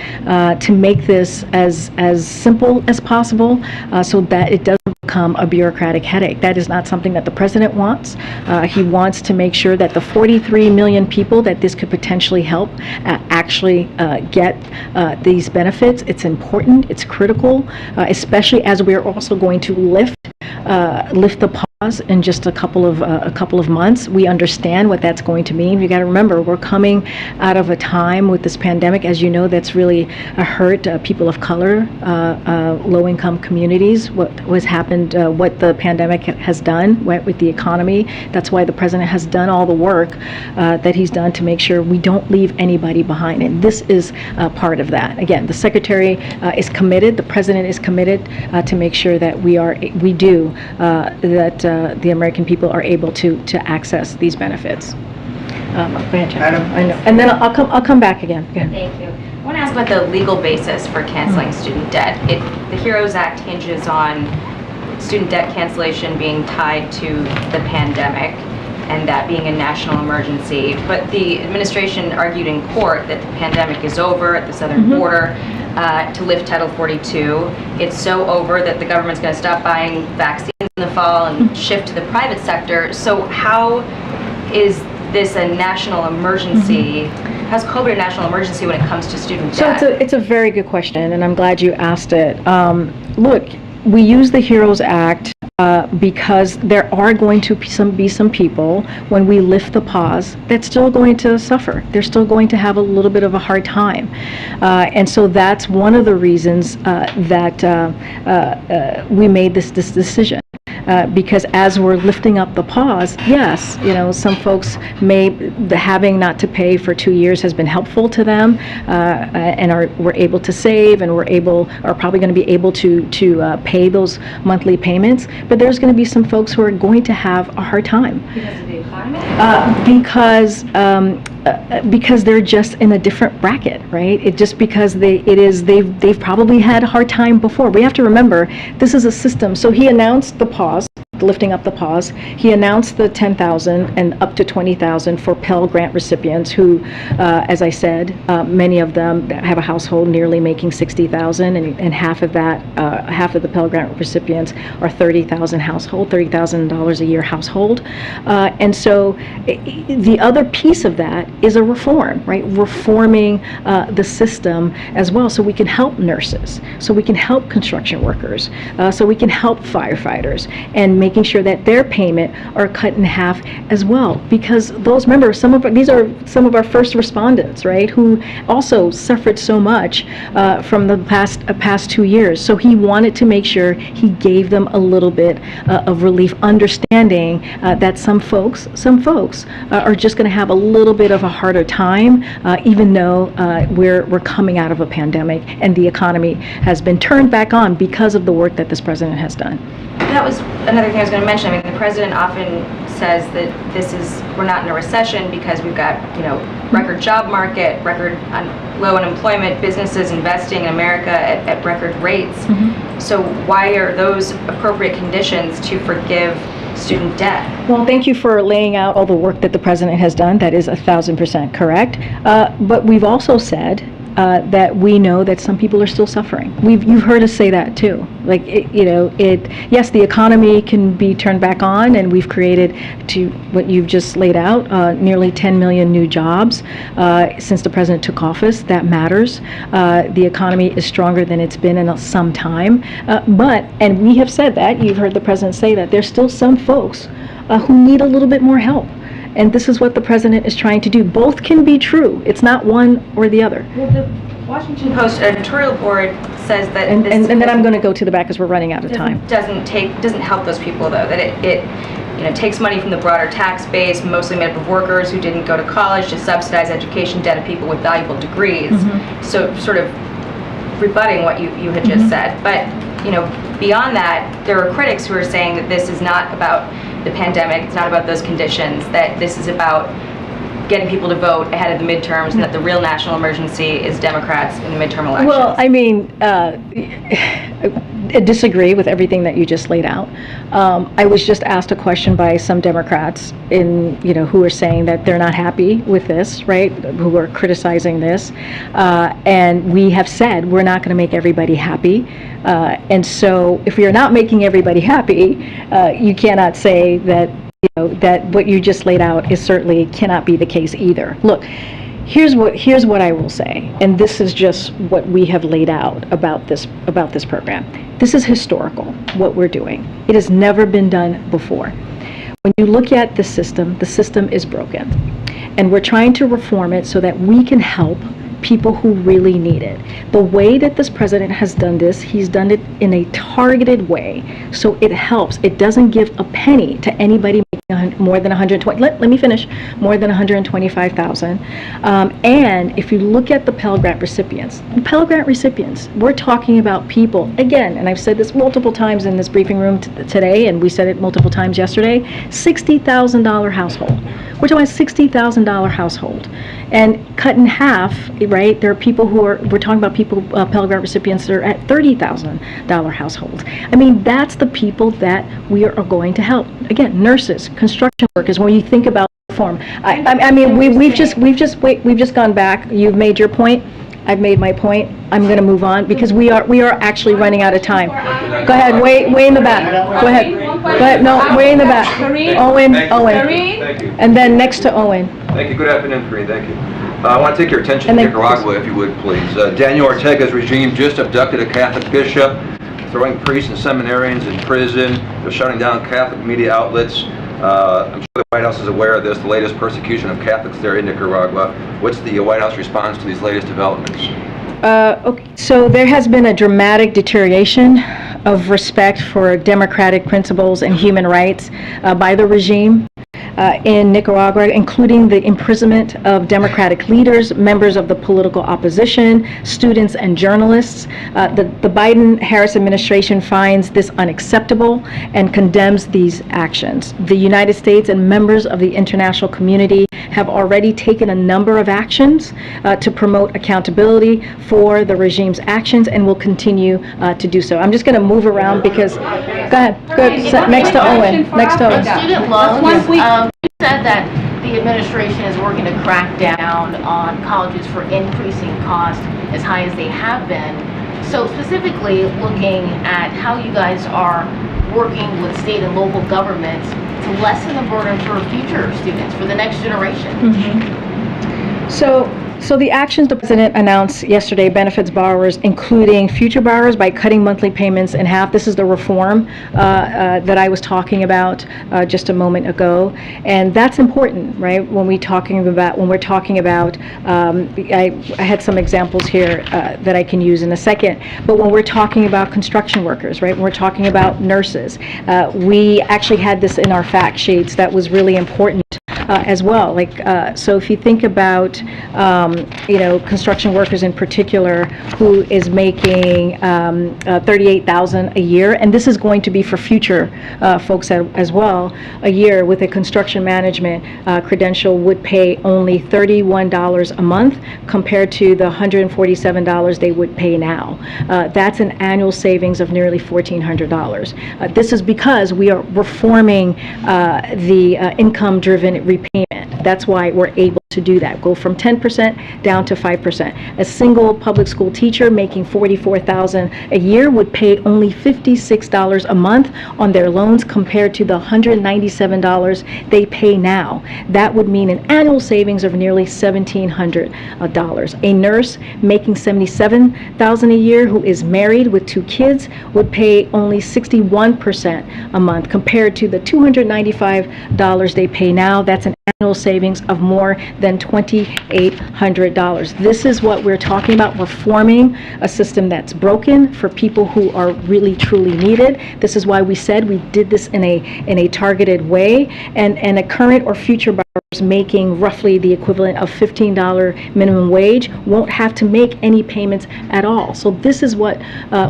to make this as simple as possible so that it doesn't become a bureaucratic headache. That is not something that the president wants. He wants to make sure that the 43 million people that this could potentially help actually get these benefits. It's important, it's critical, especially as we're also going to lift the pause in just a couple of months. We understand what that's going to mean. You got to remember, we're coming out of a time with this pandemic, as you know, that's really hurt people of color, low-income communities. What the pandemic has done with the economy. That's why the president has done all the work that he's done to make sure we don't leave anybody behind. And this is part of that. Again, the secretary is committed. The president is committed to make sure that the American people are able to access these benefits. Go ahead, Jeff. I know. And then I'll come back again. Go ahead. Thank you. I want to ask about the legal basis for canceling student debt. The HEROES Act hinges on student debt cancellation being tied to the pandemic and that being a national emergency. But the administration argued in court that the pandemic is over at the southern border to lift Title 42. It's so over that the government's going to stop buying vaccines in the fall and shift to the private sector. So how is this a national emergency? How's COVID a national emergency when it comes to student debt? So it's a very good question, and I'm glad you asked it. Look, we use the HEROES Act because there are going to be some people, when we lift the pause, that's still going to suffer. They're still going to have a little bit of a hard time. And so that's one of the reasons that we made this decision. Because as we're lifting up the pause, yes, some folks having not to pay for 2 years has been helpful to them, and we're able to save, and are probably going to be able to pay those monthly payments. But there's going to be some folks who are going to have a hard time. Because of the economy? Because they're just in a different bracket, right? They've probably had a hard time before. We have to remember, this is a system. So he announced the pause lifting up the pause. He announced the 10,000 and up to 20,000 for Pell Grant recipients who, as I said, many of them have a household nearly making 60,000, and half of that, half of the Pell Grant recipients are 30,000 household, $30,000 a year household. And so the other piece of that is a reform, right? Reforming the system as well, so we can help nurses, so we can help construction workers, so we can help firefighters, and making sure that their payment are cut in half as well. Because those, remember, these are some of our first respondents, right, who also suffered so much from the past 2 years. So he wanted to make sure he gave them a little bit of relief, understanding that some folks are just going to have a little bit of a harder time, even though we're coming out of a pandemic and the economy has been turned back on because of the work that this president has done. That was another thing I was going to mention. I mean, the president often says that we're not in a recession because we've got, record job market, record low unemployment, businesses investing in America at record rates. So why are those appropriate conditions to forgive student debt? Well, thank you for laying out all the work that the president has done. That is 1,000% correct. But we've also said that we know that some people are still suffering. You've heard us say that too. Like, yes, the economy can be turned back on, and we've created, to what you've just laid out, nearly 10 million new jobs since the president took office. That matters. The economy is stronger than it's been in some time. And we have said that, you've heard the president say that, there's still some folks who need a little bit more help. And this is what the president is trying to do. Both can be true. It's not one or the other. Well, the Washington Post editorial board says that and then I'm going to go to the back because we're running out of time. Doesn't help those people, though. That it takes money from the broader tax base, mostly made up of workers who didn't go to college, to subsidize education debt of people with valuable degrees. So sort of rebutting what you had just said. But beyond that, there are critics who are saying that this is not about the pandemic, it's not about those conditions, that this is about getting people to vote ahead of the midterms, and that the real national emergency is Democrats in the midterm elections. Well, I mean, I disagree with everything that you just laid out. I was just asked a question by some Democrats who are saying that they're not happy with this, right? Who are criticizing this. And we have said we're not going to make everybody happy. And so if you're not making everybody happy, you cannot say that that what you just laid out is certainly cannot be the case either. Look, here's what I will say, and this is just what we have laid out about this program. This is historical, what we're doing. It has never been done before. When you look at the system is broken, and we're trying to reform it so that we can help people who really need it. The way that this president has done this, he's done it in a targeted way, so it helps. It doesn't give a penny to anybody making more than 120. Let me finish. More than 125,000. And if you look at the Pell Grant recipients, we're talking about people, again, and I've said this multiple times in this briefing room today, and we said it multiple times yesterday, $60,000 household. We're talking about $60,000 household. And cut in half, right, there are people we're talking about people, Pell Grant recipients that are at $30,000 households. I mean, that's the people that we are going to help. Again, nurses, construction workers, when you think about reform. I mean, we've just gone back. You've made your point. I've made my point. I'm going to move on because we are actually running out of time. Go ahead, way in the back. Go ahead. No, way in the back. Owen. Thank you. And then next to Owen. Thank you. Good afternoon, Karine. Thank you. I want to take your attention to Nicaragua, if you would, please. Daniel Ortega's regime just abducted a Catholic bishop, throwing priests and seminarians in prison. They're shutting down Catholic media outlets. I'm sure the White House is aware of this, the latest persecution of Catholics there in Nicaragua. What's the White House response to these latest developments? Okay, so there has been a dramatic deterioration of respect for democratic principles and human rights by the regime in Nicaragua, including the imprisonment of democratic leaders, members of the political opposition, students, and journalists. The Biden-Harris administration finds this unacceptable and condemns these actions. The United States and members of the international community have already taken a number of actions to promote accountability for the regime's actions and will continue to do so. I'm just going to move around because, go ahead, next to Owen, next to Owen. Student loans, you said that the administration is working to crack down on colleges for increasing costs as high as they have been. So specifically looking at how you guys are working with state and local governments to lessen the burden for future students, for the next generation. So the actions the President announced yesterday benefits borrowers, including future borrowers, by cutting monthly payments in half. This is the reform that I was talking about just a moment ago, and that's important, right? When we're talking about, I had some examples here that I can use in a second. But when we're talking about construction workers, right? When we're talking about nurses, we actually had this in our fact sheets that was really important. As well, so if you think about, construction workers in particular, who is making $38,000 a year, and this is going to be for future folks as well, a year with a construction management credential would pay only $31 a month compared to the $147 they would pay now. That's an annual savings of nearly $1,400. This is because we are reforming the income-driven repayment. That's why we're able to do that. Go from 10% down to 5%. A single public school teacher making $44,000 a year would pay only $56 a month on their loans compared to the $197 they pay now. That would mean an annual savings of nearly $1,700. A nurse making $77,000 a year who is married with 2 kids would pay only 61% a month compared to the $295 they pay now. That's an annual savings of more than $2,800. This is what we're talking about, reforming a system that's broken for people who are really truly needed. This is why we said we did this in a targeted way, and a current or future borrowers making roughly the equivalent of $15 minimum wage won't have to make any payments at all. So this is what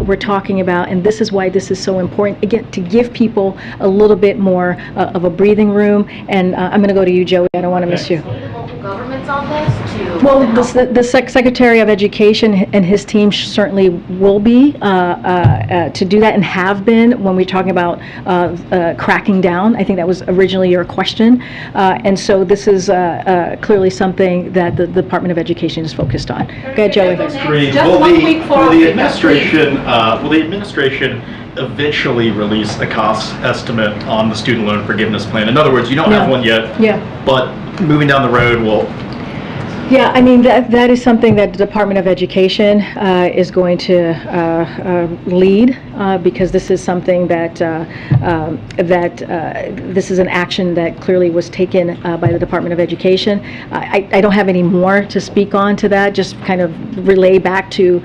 we're talking about, and this is why this is so important, again, to give people a little bit more of a breathing room. And I'm going to go to you, Joey. I don't want to miss you. Local governments on this to... Well, the Secretary of Education and his team certainly will be to do that, and have been when we're talking about cracking down. I think that was originally your question. And so this is clearly something that the Department of Education is focused on. Go ahead, Joey. Thanks, Karine. Will the administration eventually release a cost estimate on the student loan forgiveness plan? In other words, you don't have one yet, but moving down the road will... Yeah, I mean, that is something that the Department of Education is going to lead, because this is something that this is an action that clearly was taken by the Department of Education. I don't have any more to speak on to that, just kind of relay back to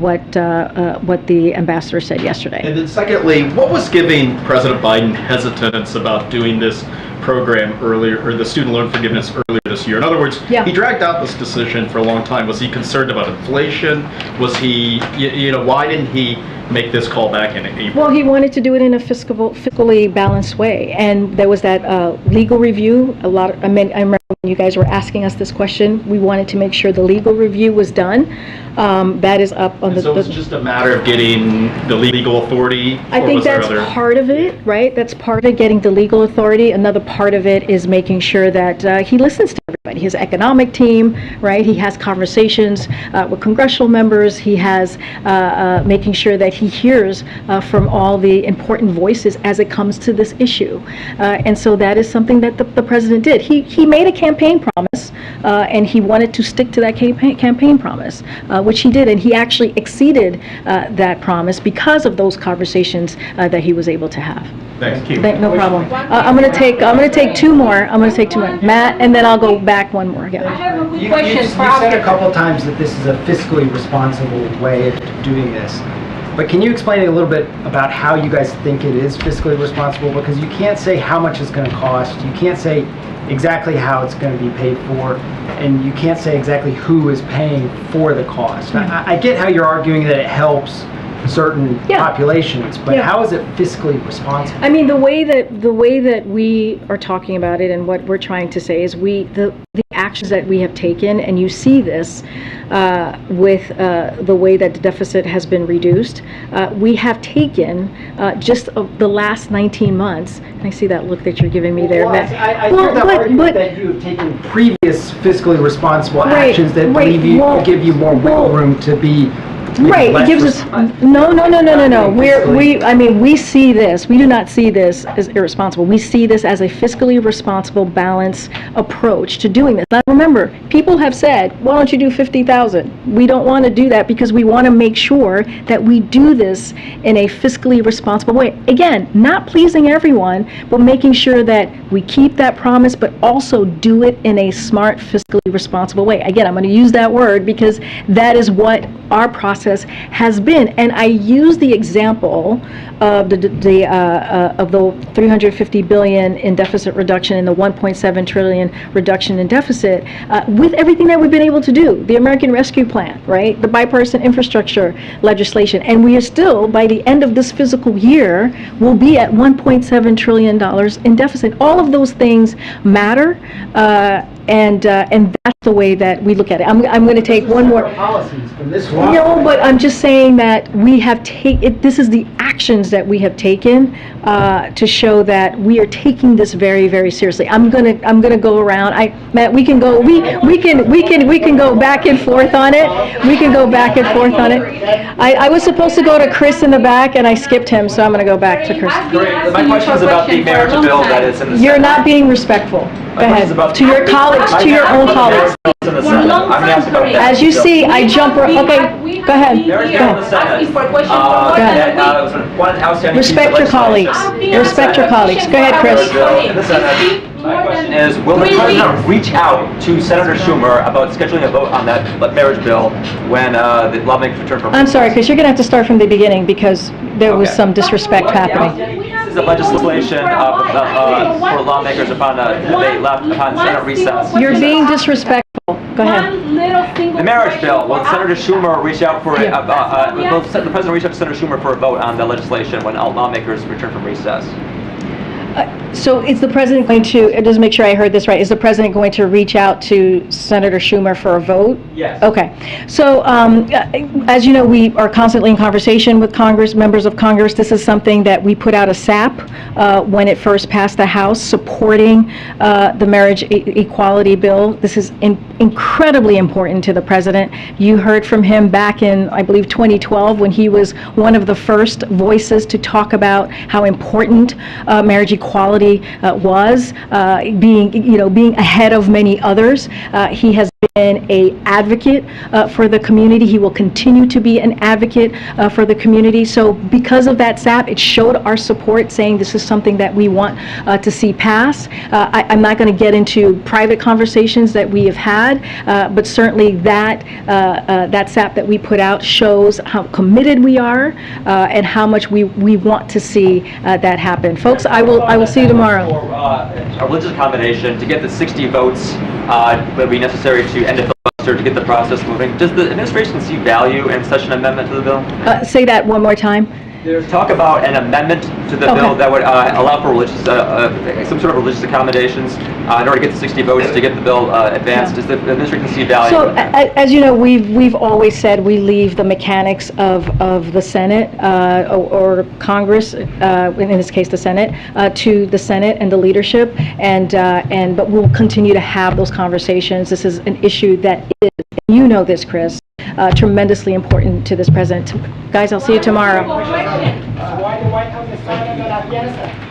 what the ambassador said yesterday. And then secondly, what was giving President Biden hesitance about doing this program earlier, or the student loan forgiveness earlier this year? In other words, he dragged out this decision for a long time. Was he concerned about inflation? Was he, why didn't he make this call back in April? Well, he wanted to do it in a fiscally balanced way, and there was that legal review. I remember when you guys were asking us this question, we wanted to make sure the legal review was done. That is up on so it's just a matter of getting the legal authority? I think that's part of it, right? That's part of it, getting the legal authority. Another part of it is making sure that he listens to everybody. His economic team, right? He has conversations with congressional members. He has making sure that he hears from all the important voices as it comes to this issue. And so that is something that the president did. He made a campaign promise, and he wanted to stick to that campaign promise, which he did, and he actually exceeded that promise because of those conversations that he was able to have. Thank you. No problem. I'm going to take two more. Matt, and then I'll go back one more. Yeah. I have a quick question. You've said a couple times that this is a fiscally responsible way of doing this. But can you explain a little bit about how you guys think it is fiscally responsible? Because you can't say how much it's going to cost. You can't say exactly how it's going to be paid for. And you can't say exactly who is paying for the cost. I get how you're arguing that it helps certain populations, but how is it fiscally responsible? I mean, the way that we are talking about it and what we're trying to say is the actions that we have taken, and you see this with the way that the deficit has been reduced. We have taken just of the last 19 months, and I see that look that you're giving me there, Matt. I hear that argument that you have taken previous fiscally responsible actions that give you more wiggle room to be Right, it gives us, no. We see this, we do not see this as irresponsible. We see this as a fiscally responsible, balanced approach to doing this. Now, remember, people have said, why don't you do 50,000? We don't want to do that because we want to make sure that we do this in a fiscally responsible way. Again, not pleasing everyone, but making sure that we keep that promise, but also do it in a smart, fiscally responsible way. Again, I'm going to use that word because that is what our process has been. And I use the example of the 350 billion in deficit reduction and the 1.7 trillion reduction in deficit with everything that we've been able to do. The American Rescue Plan, right? The bipartisan infrastructure legislation. And we are still, by the end of this fiscal year, will be at $1.7 trillion in deficit. All of those things matter. And that's the way that we look at it. I'm going to take one more. Policies from this No, but I'm just saying that we have taken. This is the actions that we have taken to show that we are taking this very, very seriously. I'm gonna go around. Matt, we can go back and forth on it. We can go back and forth on it. I was supposed to go to Chris in the back, and I skipped him, so I'm going to go back to Chris. My question is about the marriage bill that is in the Senate. You're not being respectful. Go ahead. To your colleagues, to your own colleagues. As you see, I jump. Okay, go ahead. Go ahead. Respect your colleagues. Respect your colleagues. Go ahead, Chris. My question is, will the president reach out to Senator Schumer about scheduling a vote on that marriage bill when the lawmakers return from recess? I'm sorry, Chris, you're going to have to start from the beginning because there was some disrespect happening. This is a legislation for lawmakers upon they left upon Senate recess. You're being disrespectful. Go ahead. The marriage bill, will Senator Schumer reach out for will the president reach out to Senator Schumer for a vote on the legislation when lawmakers return from recess? So is the president going to, just make sure I heard this right, is the president going to reach out to Senator Schumer for a vote? Yes. Okay. So as you know, we are constantly in conversation with Congress, members of Congress. This is something that we put out a SAP when it first passed the House supporting the marriage equality bill. This is incredibly important to the president. You heard from him back in, I believe, 2012 when he was one of the first voices to talk about how important marriage equality was, being ahead of many others. He has been an advocate for the community. He will continue to be an advocate for the community. So because of that SAP, it showed our support, saying this is something that we want to see pass. I'm not going to get into private conversations that we have had, but certainly that SAP that we put out shows how committed we are and how much we want to see that happen. Folks, I will see you tomorrow. A religious accommodation to get the 60 votes that would be necessary to end the filibuster to get the process moving. Does the administration see value in such an amendment to the bill? Say that one more time. There's talk about an amendment to the bill that would allow for religious, some sort of religious accommodations in order to get the 60 votes to get the bill advanced. Does the administration see value? So, as you know, we've always said we leave the mechanics of the Senate or Congress, in this case the Senate, to the Senate and the leadership, but we'll continue to have those conversations. This is an issue that is, you know this, Chris, tremendously important to this president. Guys, I'll see you tomorrow. Why the White House decided that